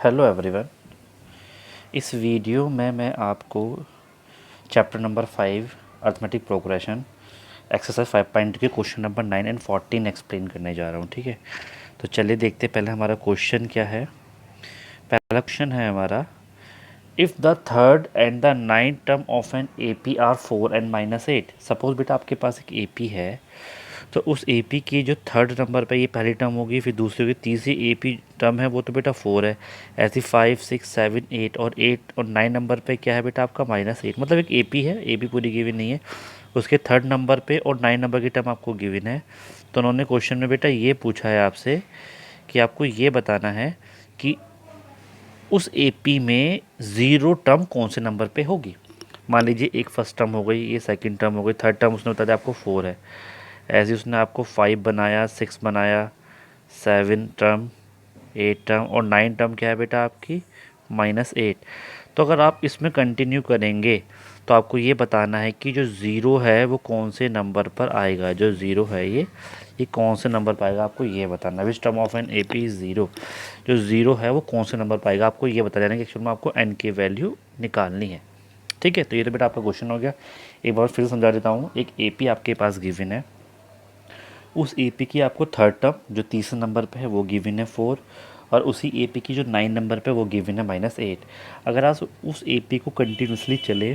Hello everyone. इस video में मैं आपको chapter number 5 arithmetic progression exercise 5.2 के क्वेश्चन नंबर 9 एंड 14 एक्सप्लेन करने जा रहा हूँ। ठीक है, तो चलिए देखते पहले हमारा क्वेश्चन क्या है। पहला क्वेश्चन है हमारा, if the third and the ninth term of an A P are 4 and -8। Suppose बेटा आपके पास एक ए पी है, तो उस ए पी की जो थर्ड नंबर पे ये पहली टर्म होगी, फिर दूसरी होगी, तीसरी ए पी टर्म है वो तो बेटा 4 है। ऐसी 5, 6, 7, 8 और 8 और 9 नंबर पे क्या है बेटा आपका -8। मतलब एक ए पी है, ए पी पूरी गिवन नहीं है, उसके थर्ड नंबर पे और 9 नंबर की टर्म आपको गिवन है। तो उन्होंने क्वेश्चन में बेटा ये पूछा है आपसे कि आपको ये बताना है कि उस ए पी में ज़ीरो टर्म कौन से नंबर पे होगी। मान लीजिए एक फर्स्ट टर्म हो गई, ये सेकंड टर्म हो गई, थर्ड टर्म उसने बता दिया आपको 4 है। ऐसे उसने आपको 5 बनाया, 6 बनाया, 7 टर्म, 8 टर्म और 9 टर्म क्या है बेटा आपकी -8। तो अगर आप इसमें कंटिन्यू करेंगे तो आपको ये बताना है कि जो ज़ीरो है वो कौन से नंबर पर आएगा। जो ज़ीरो है ये कौन से नंबर पर आएगा, आपको ये बताना है। Which term of an A P is zero. जो ज़ीरो है वो कौन से नंबर पर आएगा, आपको ये बताना है कि एक्चुअल में आपको एन की वैल्यू निकालनी है। ठीक है, तो ये तो बेटा आपका क्वेश्चन हो गया। एक बार फिर समझा देता हूँ। एक ए पी आपके पास गिवन है, उस ए पी की आपको थर्ड टर्म जो तीसरे नंबर पे है वो गिवन है 4, और उसी ए पी की जो 9 नंबर पे वो गिवन है -8। अगर आप उस ए पी को कंटिन्यूसली चले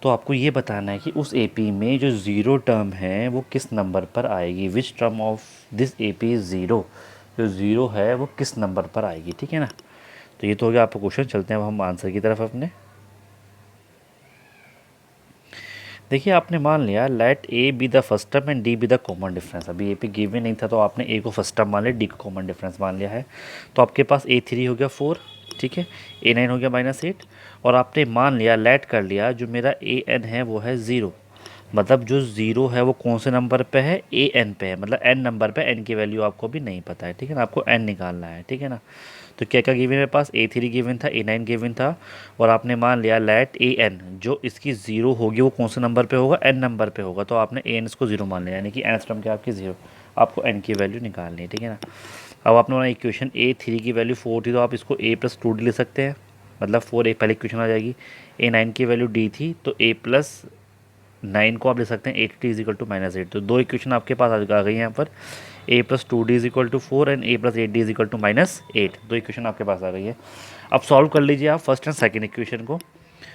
तो आपको ये बताना है कि उस ए पी में जो ज़ीरो टर्म है वो किस नंबर पर आएगी। विच term of this A P is zero. जो ज़ीरो है वो किस नंबर पर आएगी। ठीक है ना, तो ये तो हो गया आपका क्वेश्चन। चलते हैं अब हम आंसर की तरफ अपने। देखिए आपने मान लिया let a be the first term and d be the common difference. अभी ए पे गिवन नहीं था तो आपने ए को फर्स्ट टर्म मान लिया, डी को कॉमन डिफरेंस मान लिया है। तो आपके पास A3 हो गया 4, ठीक है, A9 हो गया -8, और आपने मान लिया लेट कर लिया जो मेरा AN है वो है 0। मतलब जो ज़ीरो है वो कौन से नंबर पे है, AN पे है। मतलब n नंबर पे n की वैल्यू आपको भी नहीं पता है। ठीक है ना, आपको n निकालना है। ठीक है ना, तो क्या क्या गिवन मेरे पास, A3 गिवन था, A9 गिवन था, और आपने मान लिया लेट AN जो इसकी ज़ीरो होगी वो कौन से नंबर पे होगा, n नंबर पे होगा। तो आपने AN इसको ज़ीरो मान लिया, यानी कि n टर्म क्या आपकी ज़ीरो। आपको n की वैल्यू निकालनी है। ठीक है ना, अब आपने बोला इक्वेशन A3 की वैल्यू 4 थी तो आप इसको A+2 ले सकते हैं। मतलब 4 एक पहले इक्वेशन आ जाएगी। A9 की वैल्यू D थी तो A+9 को आप ले सकते हैं 8t इज इक्वल टू -8। तो दो इक्वेशन आपके पास आ गई हैं यहाँ पर, A+2d is equal to 4 and A+8d is equal to -8। दो इक्वेशन आपके पास आ गई है। अब सॉल्व कर लीजिए आप फर्स्ट एंड सेकंड इक्वेशन को।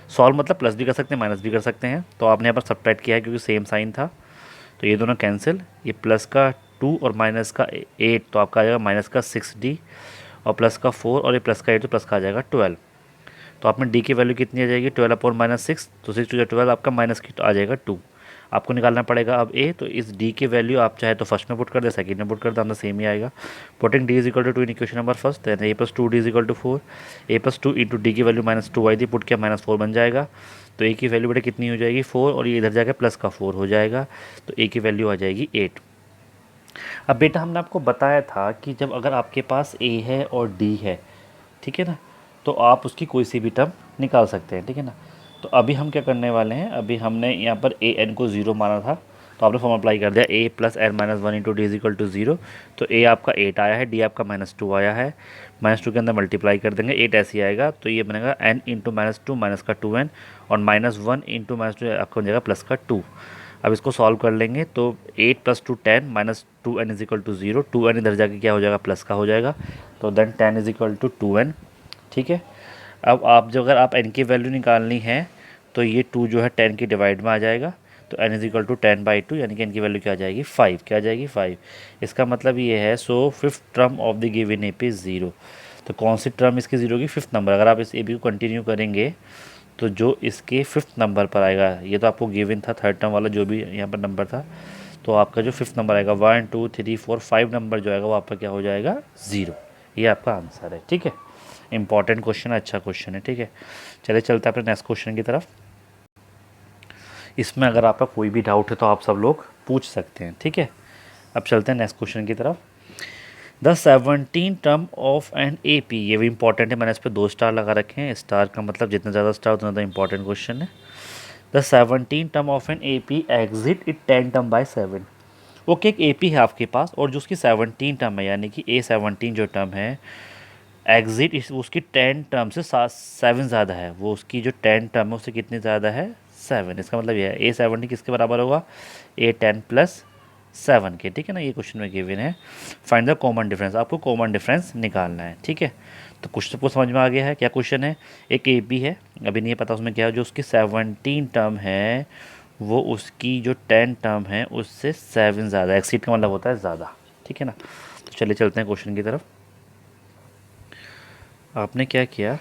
सॉल्व मतलब प्लस भी कर सकते हैं, माइनस भी कर सकते हैं। तो आपने यहाँ पर सब्ट्रैक्ट किया है क्योंकि सेम साइन था, तो ये दोनों कैंसिल। ये प्लस का 2 और माइनस का 8 तो आपका आ जाएगा -6d, और प्लस का 4 और ये प्लस का 8 तो प्लस का आ जाएगा 12। तो आप में डी की वैल्यू कितनी आ जाएगी, 12/-6, तो 6 × 12 आपका माइनस की तो आ जाएगा 2। आपको निकालना पड़ेगा अब ए। तो इस डी की वैल्यू आप चाहे तो फर्स्ट में पुट कर दे, सेकंड में पुट कर दे, हमें सेम ही आएगा। Putting d is equal to 2 in equation number first, then A+2d is equal to 4। A+2 into d की वैल्यू -2 आई थी, पुट किया -4 बन जाएगा। तो ए की वैल्यू बेटा कितनी हो जाएगी 4, और ये इधर जाकर प्लस का 4 हो जाएगा, तो ए की वैल्यू आ जाएगी 8। अब बेटा हमने आपको बताया था कि जब अगर आपके पास ए है और डी है, ठीक है ना, तो आप उसकी कोई सी भी टर्म निकाल सकते हैं। ठीक है ना, तो अभी हम क्या करने वाले हैं, अभी हमने यहाँ पर AN को 0 माना था, तो आपने फॉर्म अप्लाई कर दिया A+n-1 into d is equal to 0। तो A आपका 8 आया है, D आपका -2 आया है। -2 के अंदर मल्टीप्लाई कर देंगे, 8 ऐसे ही आएगा, तो ये बनेगा n इंटू -2 माइनस का 2n, और -1 इंटू -2 आपका बन जाएगा प्लस का 2। अब इसको सॉल्व कर लेंगे तो 8 + 2 10 -2n is equal to 0। 2n इधर जाके क्या हो जाएगा, प्लस का हो जाएगा, तो then 10 is equal to 2n। ठीक है, अब आप जो अगर आप n की वैल्यू निकालनी है तो ये 2 जो है 10 की डिवाइड में आ जाएगा, तो n इज इक्वल टू 10/2, यानी कि n की वैल्यू क्या आ जाएगी 5। क्या आ जाएगी 5। इसका मतलब ये है, so fifth term of the given A P is 0। तो कौन सी टर्म इसकी 0 की, फिफ्थ नंबर। अगर आप इस ए पी को कंटिन्यू करेंगे तो जो इसके फिफ्थ नंबर पर आएगा, ये तो आपको गिवन था थर्ड टर्म वाला जो भी यहाँ पर नंबर था, तो आपका जो फिफ्थ नंबर आएगा 1 2 3 4 5 नंबर जो आएगा वो आपका क्या हो जाएगा 0। ये आपका आंसर है। ठीक है, इंपॉर्टेंट क्वेश्चन है, अच्छा क्वेश्चन है। ठीक है, चलिए चलते हैं अपने नेक्स्ट क्वेश्चन की तरफ। इसमें अगर आपका कोई भी डाउट है तो आप सब लोग पूछ सकते हैं। ठीक है, अब चलते हैं नेक्स्ट क्वेश्चन की तरफ। The 17 term of an A P, ये भी इंपॉर्टेंट है, मैंने इस पर 2 स्टार लगा रखे हैं। स्टार का मतलब जितना ज़्यादा स्टार उतना ज़्यादा इंपॉर्टेंट क्वेश्चन है। The 17 term of an A P exceeds its 10 term by 7। Okay, एक ए पी है आपके पास और जो उसकी 17 टर्म है, यानी कि A17 जो टर्म है एग्जिट इस उसकी 10 टर्म से 7 ज़्यादा है, वो उसकी जो 10 टर्म है उससे कितनी ज़्यादा है 7। इसका मतलब ये है A17 किसके बराबर होगा A10 प्लस 7 के, ठीक है ना। ये क्वेश्चन में गिवन है फाइंड द कॉमन डिफरेंस, आपको कॉमन डिफरेंस निकालना है, ठीक है। तो क्वेश्चन को समझ में आ गया है क्या क्वेश्चन है। एक ए बी है, अभी नहीं पता उसमें क्या है, जो उसकी 17 टर्म है वो उसकी जो 10 टर्म है उससे 7 ज़्यादा, एक्सीड का मतलब होता है ज़्यादा, ठीक है ना। तो चलिए चलते हैं क्वेश्चन की तरफ। आपने क्या किया,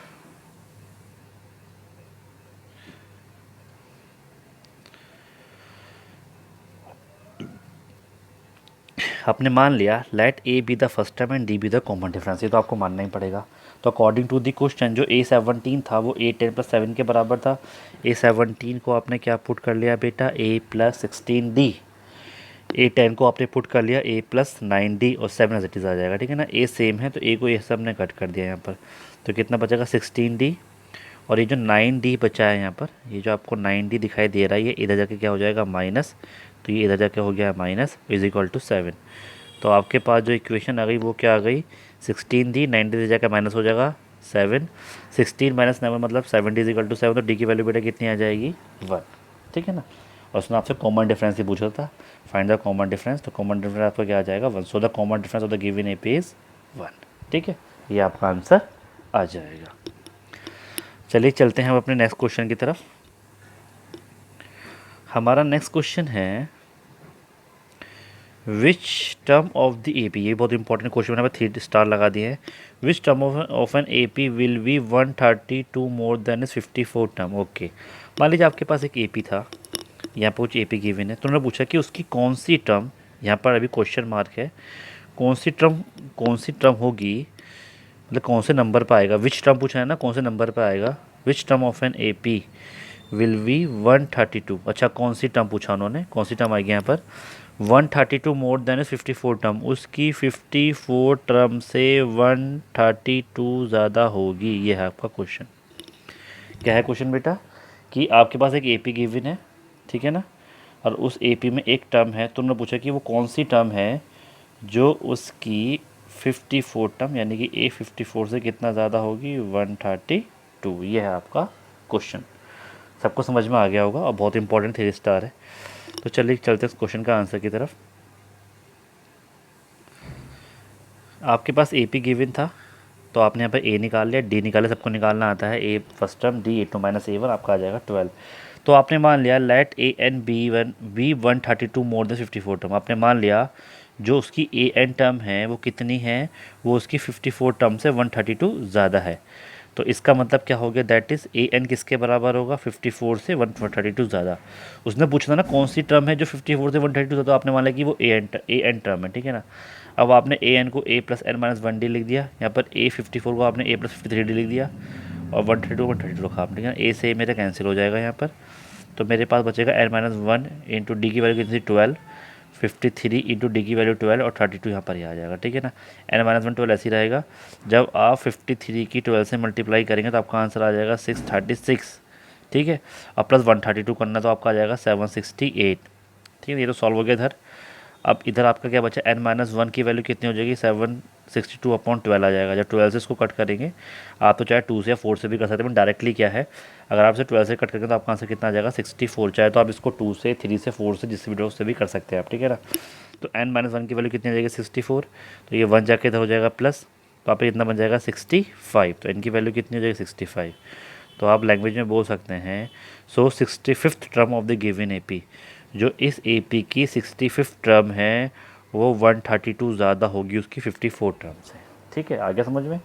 आपने मान लिया let a be the first term and d be the common difference, ये तो आपको मानना ही पड़ेगा। तो अकॉर्डिंग टू दी क्वेश्चन जो A17 था वो A10 प्लस 7 के बराबर था। A17 को आपने क्या पुट कर लिया बेटा A+16D, A10 को आपने पुट कर लिया A+9D और 7 एज इट इज़ आ जाएगा, ठीक है ना। A सेम है तो A को ये सब ने कट कर दिया यहाँ पर, तो कितना बचेगा 16D। और ये जो 9D बचा है यहाँ पर, ये जो आपको 9D दिखाई दे रहा है ये इधर जाके क्या हो जाएगा माइनस, तो ये इधर जाके हो गया माइनस इज इक्वल टू 7। तो आपके पास जो इक्वेशन आ गई वो क्या आ गई 16D, 9D से जाकर माइनस हो जाएगा 7, 16 माइनस 9 मतलब 7D इज इक्वल टू 7। तो डी की वैल्यू बेटा कितनी आ जाएगी 1, ठीक है ना। और उसने आपसे कॉमन डिफरेंस ही पूछा था, फाइंड द कॉमन डिफरेंस, तो कॉमन डिफरेंस आपका क्या आ जाएगा 1। So the common difference of the given AP is 1, ठीक है, ये आपका आंसर आ जाएगा। चलिए चलते हैं हम अपने नेक्स्ट क्वेश्चन की तरफ। हमारा नेक्स्ट क्वेश्चन है which term of the A P, ये बहुत इंपॉर्टेंट क्वेश्चन मैंने 3 स्टार लगा दिए हैं। Which term of an A P will be 132 more than is 54 term. Okay, मान लीजिए आपके पास एक ए पी था, यहाँ पर कुछ ए पी गिवन है, तो उन्होंने पूछा कि उसकी कौन सी टर्म, यहाँ पर अभी क्वेश्चन मार्क है, कौन सी टर्म होगी, मतलब कौन से नंबर पर आएगा। विच टर्म पूछा है ना, कौन से नंबर पर आएगा। Which term of an A P will be 132, अच्छा कौन सी टर्म पूछा उन्होंने, कौन सी टर्म आएगी यहाँ पर 132 मोर देन 54 टर्म, उसकी 54 टर्म से 132 ज़्यादा होगी, ये है आपका क्वेश्चन। क्या है क्वेश्चन बेटा कि आपके पास एक एपी गिवन है, ठीक है ना, और उस एपी में एक टर्म है, तुमने पूछा कि वो कौन सी टर्म है जो उसकी 54 टर्म यानी कि A54 से कितना ज़्यादा होगी 132, ये है आपका क्वेश्चन। सबको समझ में आ गया होगा और बहुत इंपॉर्टेंट 3 स्टार है। तो चलिए चलते हैं क्वेश्चन का आंसर की तरफ। आपके पास ए पी गिवन था तो आपने यहाँ पर ए निकाल लिया, डी निकाले, सबको निकालना आता है, a first term D A2 minus A1 आपका आ जाएगा 12। तो आपने मान लिया let a n b 132 more than 54 term, आपने मान लिया जो उसकी ए एन टर्म है वो कितनी है, वो उसकी 54 टर्म से 132 ज़्यादा है। तो इसका मतलब क्या हो गया दैट इज़ ए एन किसके बराबर होगा 54 से 132 ज़्यादा। उसने पूछा ना कौन सी टर्म है जो 54 से 132 ज़्यादा, तो आपने मान लिया कि वो ए एन टर्म है, ठीक है ना। अब आपने ए एन को A+n-1D लिख दिया, यहाँ पर A54 को आपने A+53D लिख दिया और 132 रखा आपने, ठीक है। ए से मेरा कैंसिल हो जाएगा यहाँ पर, तो मेरे पास बचेगा n-1 इंटू डी की वैल्यू कितनी 12, 53 इंटू डी की वैल्यू 12 और 32 यहाँ पर ही आ जाएगा, ठीक है ना। n-1 12 ऐसे ही रहेगा, जब आप 53 की 12 से मल्टीप्लाई करेंगे तो आपका आंसर आ जाएगा 636, ठीक है। और प्लस 132 करना तो आपका आ जाएगा 768, ठीक है। ये तो सॉल्व हो गया इधर। अब इधर आपका क्या बचा n-1 की वैल्यू कितनी हो जाएगी 762/12 आ जाएगा। जब 12 से इसको कट करेंगे, आप तो चाहे 2 से या 4 से भी कर सकते हैं, डायरेक्टली क्या है अगर आप इसे 12 से कट करेंगे तो आपका आंसर कितना आ जाएगा 64। चाहे तो आप इसको 2 से 3 से 4 से जिस वीडियो से भी कर सकते हैं आप, ठीक है ना। तो n-1 की वैल्यू कितनी आ जाएगी 64, तो ये 1 जाके इधर हो जाएगा प्लस, तो आप इतना बन जाएगा 65, तो n की वैल्यू कितनी हो जाएगी 65। तो आप लैंग्वेज में बोल सकते हैं सो 65th term of the given A P, जो इस ए पी की 65th टर्म है वो 132 ज़्यादा होगी उसकी 54 टर्म से, ठीक है। आगे समझ में।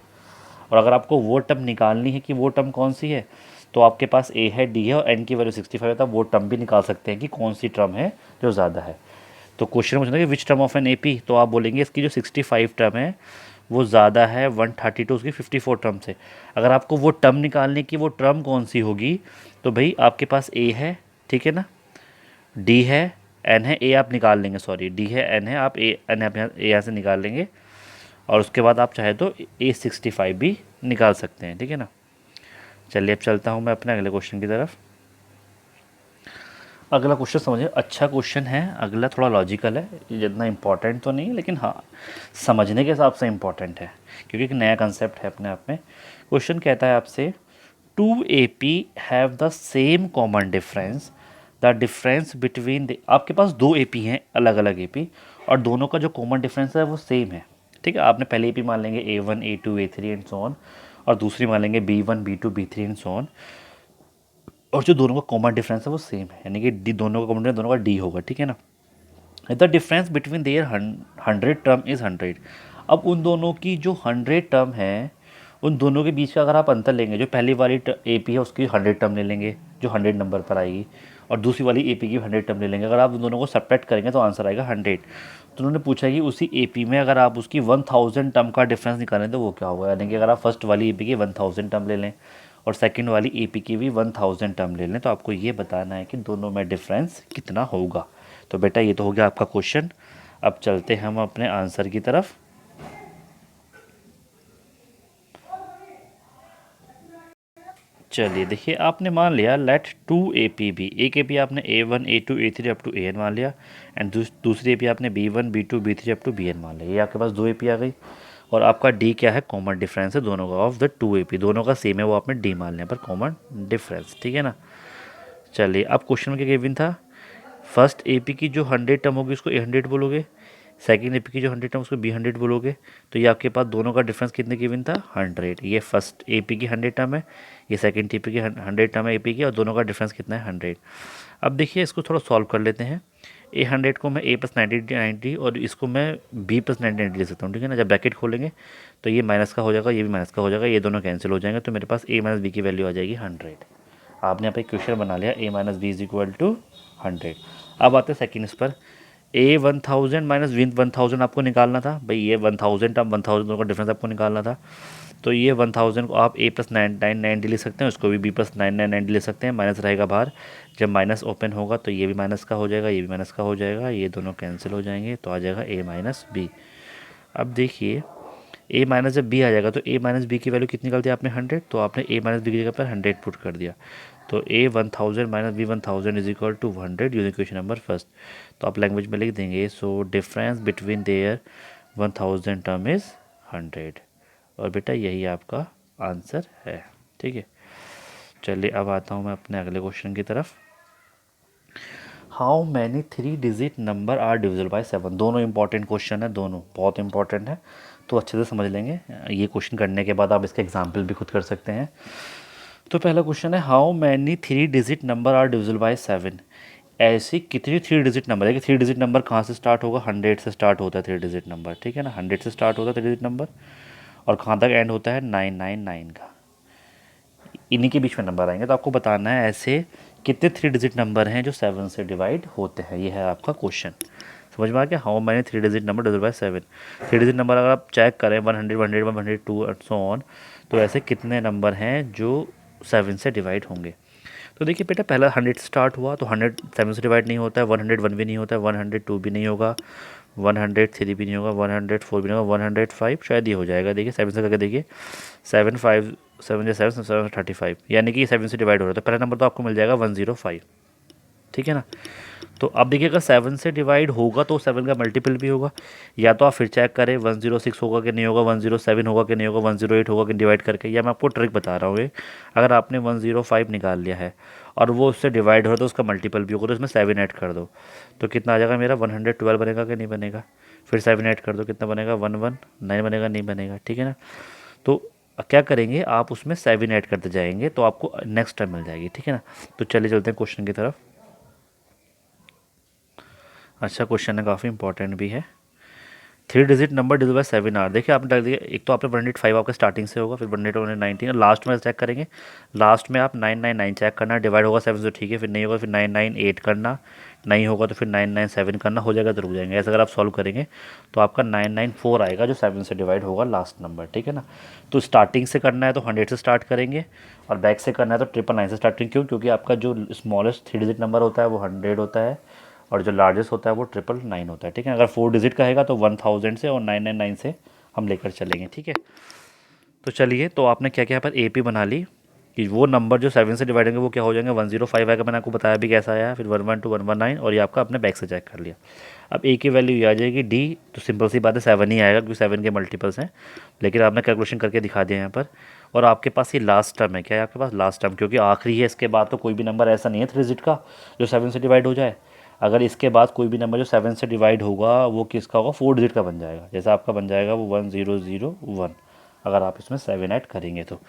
और अगर आपको वो टर्म निकालनी है कि वो टर्म कौन सी है, तो आपके पास ए है डी है और एन की वैल्यू 65 है, तो आप वो टर्म भी निकाल सकते हैं कि कौन सी टर्म है जो ज़्यादा है। तो क्वेश्चन में पूछना कि which term of an A P, तो आप बोलेंगे इसकी जो 65 टर्म है वो ज़्यादा है 132 उसकी 54 टर्म से। अगर आपको वो टर्म निकालने की वो टर्म कौन सी होगी, तो भाई आपके पास ए है, ठीक है ना, डी है, एन है, ए आप निकाल लेंगे, सॉरी डी है, एन है, आप ए एन आप यहाँ से निकाल लेंगे और उसके बाद आप चाहे तो A65 भी निकाल सकते हैं, ठीक है ना। चलिए अब चलता हूँ मैं अपने अगले क्वेश्चन की तरफ। अगला क्वेश्चन समझिए, अच्छा क्वेश्चन है, अगला थोड़ा लॉजिकल है, ये जितना इंपॉर्टेंट तो नहीं है लेकिन हाँ समझने के हिसाब से इंपॉर्टेंट है क्योंकि एक नया कंसेप्ट है अपने आप में। क्वेश्चन कहता है आपसे, two A P have the same common difference, the difference between the, आपके पास दो ए पी हैं अलग अलग ए पी और दोनों का जो कॉमन डिफरेंस है वो सेम है। ठीक है, आपने पहले ए पी मान लेंगे A1 A2 A3 and so on, और दूसरी मान लेंगे B1 B2 B3 and so on, और जो दोनों का कॉमन डिफरेंस है वो सेम है, यानी कि डी, दोनों का कॉमन डिफरेंस दोनों का डी होगा। ठीक है ना। The difference between there 100 term is 100। अब उन दोनों की जो 100 टर्म है, उन दोनों के बीच का अगर आप अंतर लेंगे, जो पहली वाली ए पी है उसकी 100 टर्म ले लेंगे जो 100 नंबर पर आएगी, और दूसरी वाली ए पी की 100 टर्म ले लेंगे। अगर आप उन दोनों को सब्ट्रैक्ट करेंगे तो आंसर आएगा 100। तो उन्होंने पूछा कि उसी ए पी में अगर आप उसकी 1000 टर्म का डिफरेंस निकालें तो वो क्या होगा, यानी कि अगर आप फर्स्ट वाली ए पी की 1000 टर्म ले लें और सेकंड वाली ए पी की भी 1000 टर्म ले लें, तो आपको ये बताना है कि दोनों में डिफरेंस कितना होगा। तो बेटा ये तो हो गया आपका क्वेश्चन। अब चलते हैं हम अपने आंसर की तरफ। चलिए देखिए, आपने मान लिया let two A P be, एक ए पी आपने A1 A2 A3 up to AN मान लिया, एंड दूसरी ए पी आपने B1 B2 B3 up to BN मान लिया। ये आपके पास दो ए पी आ गई, और आपका डी क्या है, कॉमन डिफरेंस है दोनों का of the two A P, दोनों का सेम है वो आपने डी मान लिया पर कॉमन डिफरेंस। ठीक है ना। चलिए अब क्वेश्चन में क्या गिवन था, फर्स्ट ए पी की जो 100 टर्म होगी उसको A100 बोलोगे, सेकंड ए पी की जो 100 टर्म उसको B100 बोलोगे। तो ये आपके पास दोनों का डिफरेंस कितने गिवन था, 100। ये फर्स्ट ए पी की 100 टर्म है, ये सेकंड ए पी की 100 टर्म है ए पी की, और दोनों का डिफरेंस कितना है, 100। अब देखिए इसको थोड़ा सॉल्व कर लेते हैं। A100 को मैं A प्लस 90 और इसको मैं B प्लस 90 ले सकता हूँ। ठीक है ना। जब ब्रैकेट खोलेंगे तो ये माइनस का हो जाएगा, ये भी माइनस का हो जाएगा, ये दोनों कैंसिल हो जाएंगे, तो मेरे पास A माइनस बी की वैल्यू आ जाएगी 100। आपने यहाँ पे क्वेश्चन बना लिया A minus b is equal to 100। अब आते हैं सेकेंड इस पर, A 1000 माइनस 1000 आपको निकालना था भाई, ये 1000 टर्म 1000 दोनों का डिफरेंस आपको निकालना था। तो ये 1000 को आप A प्लस 990 ले सकते हैं, उसको भी B प्लस 990 ले सकते हैं, माइनस रहेगा बाहर, जब माइनस ओपन होगा तो ये भी माइनस का हो जाएगा, ये भी माइनस का हो जाएगा, ये दोनों कैंसिल हो जाएंगे, तो आ जाएगा A माइनस बी। अब देखिए A माइनस जब B आ जाएगा तो A माइनस बी की वैल्यू कितनी निकल दी आपने, 100, तो आपने A माइनस बी की जगह पर 100 पुट कर दिया। तो A 1000 minus B 1000 is equal to 100 using question number first. तो आप लैंग्वेज में लिख देंगे, so difference between their 1000 term is 100, और बेटा यही आपका आंसर है। ठीक है। चलिए अब आता हूँ मैं अपने अगले क्वेश्चन की तरफ। How many 3 digit number are divisible by 7। दोनों इंपॉर्टेंट क्वेश्चन है, दोनों बहुत इंपॉर्टेंट है, तो अच्छे से समझ लेंगे। ये क्वेश्चन करने के बाद आप इसका एग्जाम्पल भी खुद कर सकते हैं। तो पहला क्वेश्चन है, how many 3 digit number are divisible by 7। ऐसी कितनी 3 डिजिट नंबर है कि 3 डिजिट नंबर कहाँ से स्टार्ट होगा, 100 से स्टार्ट होता है 3 डिजिट नंबर। ठीक है ना, 100 से स्टार्ट होता है 3 डिजिट नंबर, और कहाँ तक एंड होता है, 999 का। इन्हीं के बीच में नंबर आएंगे, तो आपको बताना है ऐसे कितने 3 डिजिट नंबर हैं जो 7 से डिवाइड होते हैं। ये है आपका क्वेश्चन। समझ में आ गया, how many 3 digit number divide by 7। 3 digit number अगर आप चेक करें 100 100 102 एंड सो ऑन, तो ऐसे कितने नंबर हैं जो 7 से डिवाइड होंगे। तो देखिए बेटा, पहला 100 से स्टार्ट हुआ तो 100 7 से डिवाइड नहीं होता है, 101 भी नहीं होता है, 102 भी नहीं होगा, 103 भी नहीं होगा, 104 भी नहीं होगा, 105 शायद ये हो जाएगा। देखिए 7 से करके देखिए, 7 5 7 7 7 35, यानी कि 7 से डिवाइड हो रहा है, तो पहला नंबर तो आपको मिल जाएगा 105। ठीक है ना। तो अब देखिए अगर 7 से डिवाइड होगा तो 7 का मल्टीपल भी होगा, या तो आप फिर चेक करें 106 होगा कि नहीं होगा, 107 होगा कि नहीं होगा, 108 होगा कि डिवाइड करके, या मैं आपको ट्रिक बता रहा हूँ ये, अगर आपने 105 निकाल लिया है और वो उससे डिवाइड हो रहा है तो उसका मल्टीपल भी होगा, तो इसमें 7 ऐड कर दो तो कितना आ जाएगा मेरा, 112 बनेगा कि नहीं बनेगा। फिर 7 ऐड कर दो, कितना बनेगा, 119 बनेगा, नहीं बनेगा। ठीक है ना। तो क्या करेंगे आप, उसमें 7 ऐड करते जाएंगे तो आपको नेक्स्ट टाइम मिल जाएगी। ठीक है ना। तो चलिए चलते हैं क्वेश्चन की तरफ। अच्छा क्वेश्चन है, काफ़ी इंपॉर्टेंट भी है। 3 digit number divide by 7 are. देखिए आपने डाल दिया, एक तो आपने 105 आपका स्टार्टिंग से होगा, फिर 108 119, और लास्ट में चेक करेंगे, लास्ट में आप 999 चेक करना, डिवाइड होगा 7 से, ठीक है, फिर नहीं होगा फिर 998 करना, नहीं होगा तो फिर 997 करना, हो जाएगा तो रुक जाएंगे। ऐसे अगर आप सॉल्व करेंगे तो आपका 994 आएगा जो 7 से डिवाइड होगा लास्ट नंबर। ठीक है ना। तो स्टार्टिंग से करना है तो 100 से स्टार्ट करेंगे, और बैक से करना है तो 999 से स्टार्ट करेंगे। क्यों? क्योंकि आपका जो स्मॉलेस्ट 3 डिजिट नंबर होता है वो 100 होता है, और जो लार्जेस्ट होता है वो 999 होता है। ठीक है। अगर 4 डिजिट का है तो 1000 से और 999 से हम लेकर चलेंगे। ठीक है। तो चलिए, तो आपने क्या क्या यहाँ पर ए पी बना ली, कि वो नंबर जो 7 से डिवाइड होंगे वो क्या हो जाएंगे, 105 आएगा, मैंने आपको बताया भी कैसा आया, फिर 112 119 और ये आपका अपने बैक से चेक कर लिया। अब ए की वैल्यू ये आ जाएगी डी, तो सिंपल सी बात है 7 ही आएगा क्योंकि 7 के मल्टीपल्स हैं, लेकिन आपने कैलकुलेशन करके दिखा दिया यहाँ पर। और आपके पास ये लास्ट टर्म है, क्या है आपके पास लास्ट टर्म, क्योंकि आखिरी है, इसके बाद तो कोई भी नंबर ऐसा नहीं है 3 डिजिट का जो 7 से डिवाइड हो जाए। अगर इसके बाद कोई भी नंबर जो 7 से डिवाइड होगा वो किसका होगा, 4 डिजिट का बन जाएगा, जैसा आपका बन जाएगा वो 1001, अगर आप इसमें 7 ऐड करेंगे तो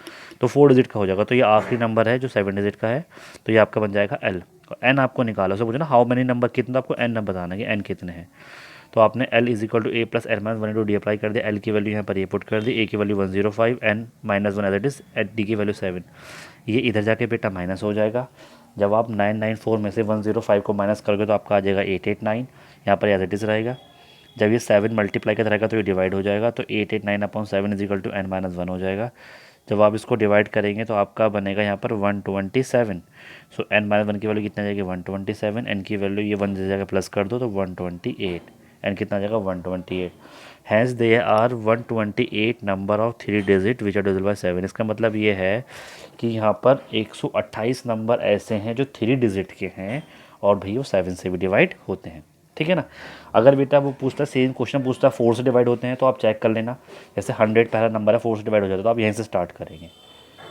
4 डिजिट का हो जाएगा। तो ये आखिरी नंबर है जो 7 डिजिट का है, तो ये आपका बन जाएगा एल। और एन आपको निकाला, उससे पूछो ना हाउ मेनी नंबर, कितना, तो आपको एन नंबर बताना है कि एन कितने हैं। तो आपने l is equal to a plus l minus 1 d apply कर दिया, एल की वैल्यू यहाँ पर ये पुट कर दी, ए की value 105, n minus 1 as it is at, d की वैल्यू 7। ये इधर जाके बेटा माइनस हो जाएगा, जब आप 994 में से 105 को माइनस करोगे तो आपका आ जाएगा 889, यहाँ पर एज इट इज रहेगा। जब ये 7 मल्टीप्लाई का रहेगा तो ये डिवाइड हो जाएगा, तो 889/7 is equal to n minus 1 हो जाएगा। जब आप इसको डिवाइड करेंगे तो आपका बनेगा यहाँ पर 127। सो n माइनस 1 की वैल्यू कितना जाएगी 127, n की वैल्यू ये 1 जगह प्लस कर दो तो 128, n कितना जाएगा 128। Has they are 128 number of 3 digit which are divisible by 7। इसका मतलब ये है कि यहाँ पर 128 नंबर ऐसे हैं जो 3 डिजिट के हैं और भाई वो 7 से भी डिवाइड होते हैं, ठीक है ना। अगर बेटा वो पूछता है, सेम क्वेश्चन पूछता है 4 से डिवाइड होते हैं, तो आप चेक कर लेना, जैसे 100 पहला नंबर है 4 से डिवाइड हो जाता है तो आप यहीं से स्टार्ट करेंगे,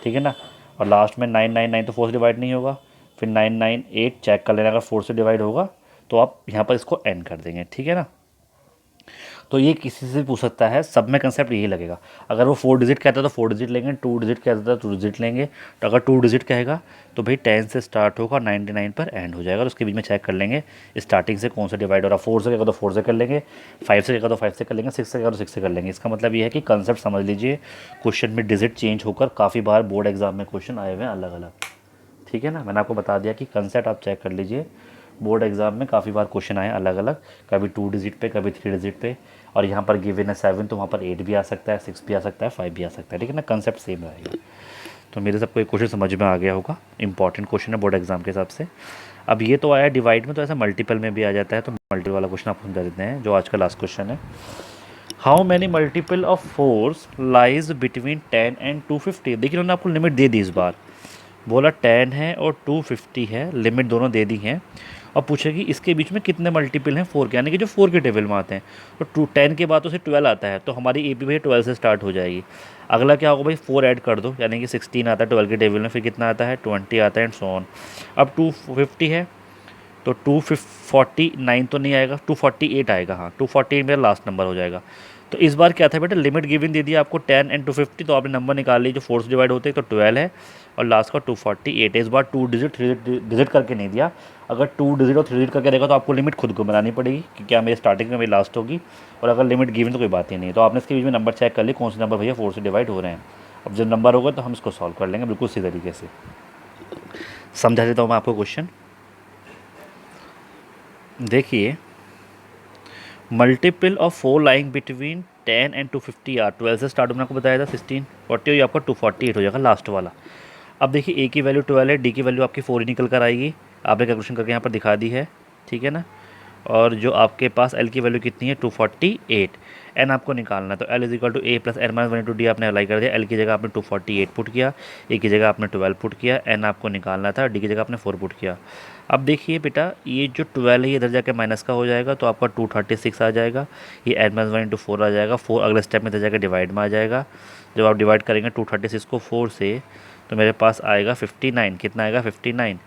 ठीक है ना। और लास्ट में 999 तो 4 से डिवाइड नहीं होगा, फिर 998 चेक कर लेना, अगर 4 से डिवाइड होगा तो आप यहाँ पर इसको एन कर देंगे, ठीक है ना। तो ये किसी से पूछ सकता है, सब में कंसेप्ट यही लगेगा। अगर वो 4 डिजिट कहता है तो 4 डिजिट लेंगे, 2 डिजिट कहता है तो 2 डिजिट लेंगे। तो अगर 2 डिजिट कहेगा तो भाई 10 से स्टार्ट होगा, 99 पर एंड हो जाएगा, और उसके बीच में चेक कर लेंगे स्टार्टिंग से कौन सा डिवाइड हो रहा है। 4 से कहेगा तो 4 से कर लेंगे, 5 से कहेगा तो 5 से कर लेंगे, 6 से कहेगा तो 6 से कर लेंगे। इसका मतलब ये है कि कंसेप्ट समझ लीजिए, क्वेश्चन में डिजिट चेंज होकर काफ़ी बार बोर्ड एग्जाम में क्वेश्चन आए हुए हैं अलग अलग, ठीक है ना। मैंने आपको बता दिया कि कंसेप्ट आप चेक कर लीजिए, बोर्ड एग्जाम में काफ़ी बार क्वेश्चन आए अलग अलग, कभी 2 डिजिट पे, कभी 3 डिजिट पे, और यहाँ पर गिवन है 7 तो वहाँ पर 8 भी आ सकता है, 6 भी आ सकता है, 5 भी आ सकता है, ठीक है ना। कंसेप्ट सेम रहेगा। तो मेरे सबको एक क्वेश्चन समझ में आ गया होगा, इंपॉर्टेंट क्वेश्चन है बोर्ड एग्जाम के हिसाब से। अब ये तो आया डिवाइड में, तो ऐसा मल्टीपल में भी आ जाता है, तो मल्टीपल वाला क्वेश्चन आपको समझा देते हैं जो आज का लास्ट क्वेश्चन है। How many multiple of force lies between 10 and 250। देखिए उन्होंने आपको लिमिट दे दी, इस बार बोला 10 है और 250 है, लिमिट दोनों दे दी हैं, और पूछे कि इसके बीच में कितने मल्टीपल हैं 4 के, यानी कि जो 4 के टेबल में आते हैं। तो 10 के बाद तो सिर्फ 12 आता है, तो हमारी ए पी भाई 12 से स्टार्ट हो जाएगी। अगला क्या होगा भाई, 4 ऐड कर दो, यानी कि 16 आता है 12 के टेबल में, फिर कितना आता है 20 आता है, एंड सो ऑन। अब 250 है तो 249 तो नहीं आएगा, 248 आएगा, हाँ 248 मेरा लास्ट नंबर हो जाएगा। तो इस बार क्या था बेटा, लिमिट गिवन दे दिया आपको 10 एंड 250, तो आपने नंबर निकाल ली, जो 4 से डिवाइड होते हैं तो 12 है और लास्ट का 248 है। इस बार 2 डिजिट 3 डिजिट करके नहीं दिया, अगर 2 डिजिट और 3 डिजिट करके देगा तो आपको लिमिट खुद को बनानी पड़ेगी कि क्या मेरी स्टार्टिंग में मेरी लास्ट होगी, और अगर लिमिट गिवन तो कोई बात ही नहीं। तो आपने इसके बीच में नंबर चेक कर ली कौन से नंबर भैया 4 से डिवाइड हो रहे हैं। अब जब नंबर होगा तो हम इसको सॉल्व कर लेंगे बिल्कुल इसी तरीके से। समझा देता हूँ मैं आपको क्वेश्चन, देखिए multiple of 4 lying between 10 and 250 are, 12 से स्टार्ट मैंने आपको बताया था 16, 40 आपका 248 हो जाएगा लास्ट वाला। अब देखिए ए की वैल्यू 12 है, डी की वैल्यू आपकी 4 ही निकल कर आएगी, आपने कैलकुलेशन करके यहाँ पर दिखा दी है, ठीक है ना। और जो आपके पास एल की वैल्यू कितनी है 248, एन आपको निकालना है, तो l is equal to a plus n minus 1 into d आपने अप्लाई कर दिया। एल की जगह आपने 248 पुट किया, ए की जगह आपने 12 पुट किया, एन आपको निकालना था, डी की जगह आपने 4 पुट किया। अब देखिए बेटा ये जो 12 है ये इधर जाके माइनस का हो जाएगा, तो आपका 236 आ जाएगा, ये एन माइनस 1 इंटू 4 आ जाएगा, 4 अगले स्टेप में इधर जाकर डिवाइड में आ जाएगा। जब आप डिवाइड करेंगे 236 को 4 से तो मेरे पास आएगा 59, कितना आएगा 59।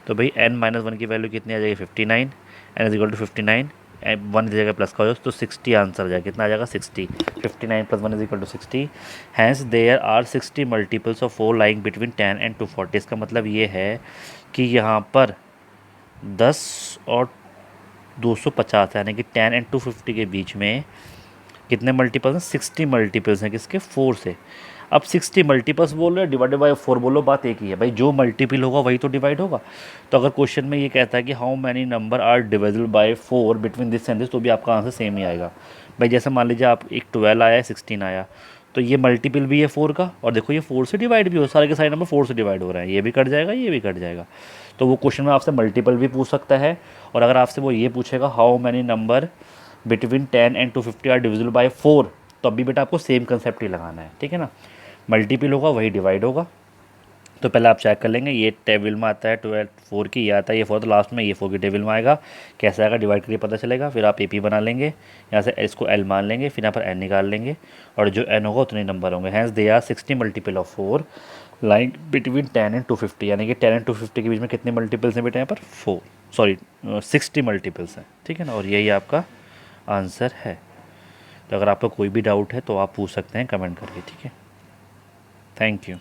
तो भाई n माइनस 1 की वैल्यू कितनी आ जाएगी 59, n इज इक्वल टू 59, 1 की जगह प्लस का हो जाए तो 60 आंसर आ जाएगा, कितना आ जाएगा 60, 59 plus 1 is equal to 60। Hence there are 60 multiples of 4 lying between 10 and 240। इसका मतलब ये है कि यहाँ पर 10 और 250 यानी कि 10 एंड 250 के बीच में कितने मल्टीपल्स हैं, 60 मल्टीपल्स हैं किसके 4 से। अब 60 मल्टीपल्स बोल रहे हैं, डिवाइडेड बाय 4 बोलो, बात एक ही है भाई, जो मल्टीपल होगा वही तो डिवाइड होगा। तो अगर क्वेश्चन में ये कहता है कि how many number are divisible by 4 between this and this, तो भी आपका आंसर सेम ही आएगा भाई। जैसे मान लीजिए आप एक 12 आया है 16 आया, तो ये मल्टीपल भी है 4 का, और देखो ये 4 से डिवाइड भी हो, सारे के सारे नंबर 4 से डिवाइड हो रहे हैं, ये भी कट जाएगा ये भी कट जाएगा। तो वो क्वेश्चन में आपसे मल्टीपल भी पूछ सकता है, और अगर आपसे वो ये पूछेगा how many number between 10 and 250 are divisible by 4, तो अभी बेटा आपको सेम कंसेप्ट ही लगाना है, ठीक है ना। मल्टीपल होगा वही डिवाइड होगा, तो पहले आप चेक कर लेंगे, ये टेबल में आता है 12 4 की, ये आता है ये 4, तो लास्ट में ये 4 की टेबल में आएगा। कैसे आएगा डिवाइड करके पता चलेगा। फिर आप AP बना लेंगे, यहाँ से इसको L मान लेंगे, फिर यहाँ पर N निकाल लेंगे, और जो N होगा उतने नंबर होंगे। Hence they are 60 multiple of 4 like between 10 and 250, यानी कि 10 एंड 250 के बीच में कितने मल्टीपल्स हैं बेटा यहाँ पर 4, सॉरी 60 मल्टीपल्स हैं, ठीक है ना। और यही आपका आंसर है। तो अगर आपका कोई भी डाउट है तो आप पूछ सकते हैं कमेंट करके, ठीक है। Thank you.